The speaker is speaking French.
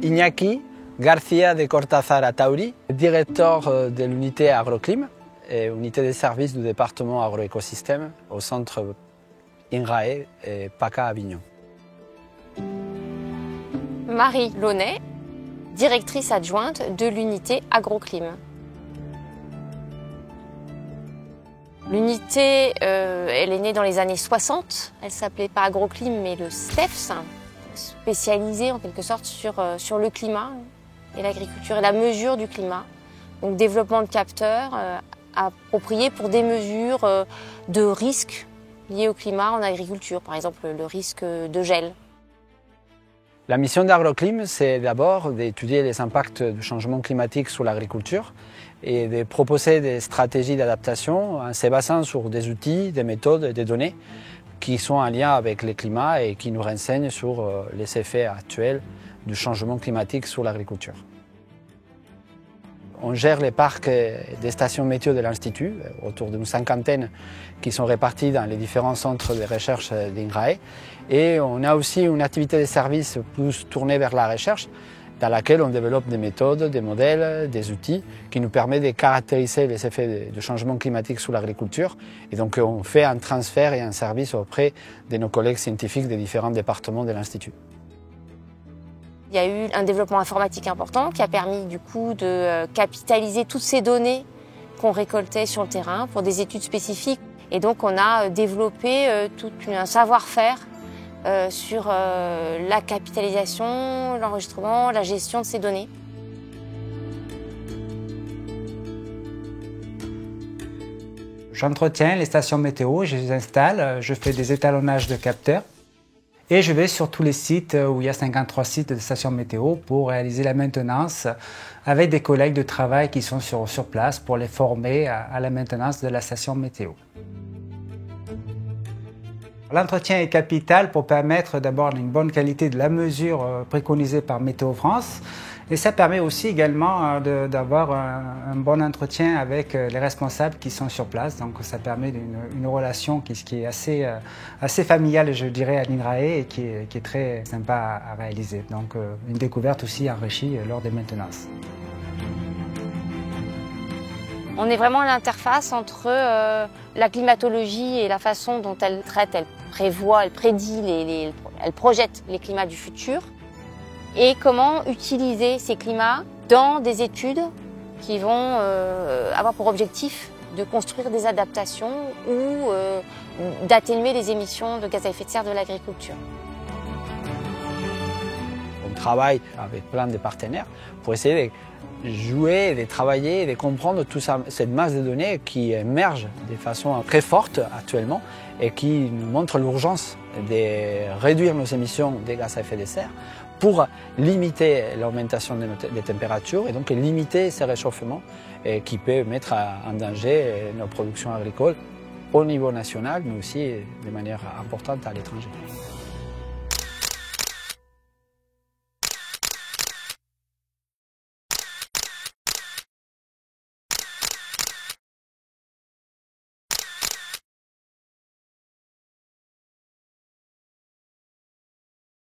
Iñaki García de Cortázar Atauri, directeur de l'unité Agroclim, et unité de service du département agroécosystème au centre INRAE et PACA Avignon. Marie Launay, directrice adjointe de l'unité Agroclim. L'unité, elle est née dans les années 60. Elle s'appelait pas Agroclim, mais le STEFS, spécialisée en quelque sorte sur le climat et l'agriculture et la mesure du climat. Donc développement de capteurs appropriés pour des mesures de risques liés au climat en agriculture, par exemple le risque de gel. La mission d'Agroclim, c'est d'abord d'étudier les impacts du changement climatique sur l'agriculture et de proposer des stratégies d'adaptation en se basant sur des outils, des méthodes et des données qui sont en lien avec le climat et qui nous renseignent sur les effets actuels du changement climatique sur l'agriculture. On gère les parcs des stations météo de l'Institut, autour d'une cinquantaine qui sont répartis dans les différents centres de recherche d'INRAE. Et on a aussi une activité de service plus tournée vers la recherche, dans laquelle on développe des méthodes, des modèles, des outils qui nous permettent de caractériser les effets du changement climatique sur l'agriculture. Et donc on fait un transfert et un service auprès de nos collègues scientifiques des différents départements de l'Institut. Il y a eu un développement informatique important qui a permis du coup de capitaliser toutes ces données qu'on récoltait sur le terrain pour des études spécifiques. Et donc on a développé tout un savoir-faire sur la capitalisation, l'enregistrement, la gestion de ces données. J'entretiens les stations météo, je les installe, je fais des étalonnages de capteurs. Et je vais sur tous les sites où il y a 53 sites de stations météo pour réaliser la maintenance avec des collègues de travail qui sont sur place pour les former à la maintenance de la station météo. L'entretien est capital pour permettre d'abord une bonne qualité de la mesure préconisée par Météo France. Et ça permet aussi également d'avoir un bon entretien avec les responsables qui sont sur place. Donc ça permet une relation qui est assez familiale, je dirais, à l'INRAE et qui est très sympa à réaliser. Donc une découverte aussi enrichie lors des maintenances. On est vraiment à l'interface entre la climatologie et la façon dont elle traite, elle prévoit, elle prédit, elle projette les climats du futur. Et comment utiliser ces climats dans des études qui vont avoir pour objectif de construire des adaptations ou d'atténuer les émissions de gaz à effet de serre de l'agriculture. On travaille avec plein de partenaires pour essayer de jouer, de travailler, de comprendre toute cette masse de données qui émerge de façon très forte actuellement et qui nous montre l'urgence de réduire nos émissions de gaz à effet de serre pour limiter l'augmentation des températures et donc limiter ces réchauffements qui peuvent mettre en danger nos productions agricoles au niveau national mais aussi de manière importante à l'étranger.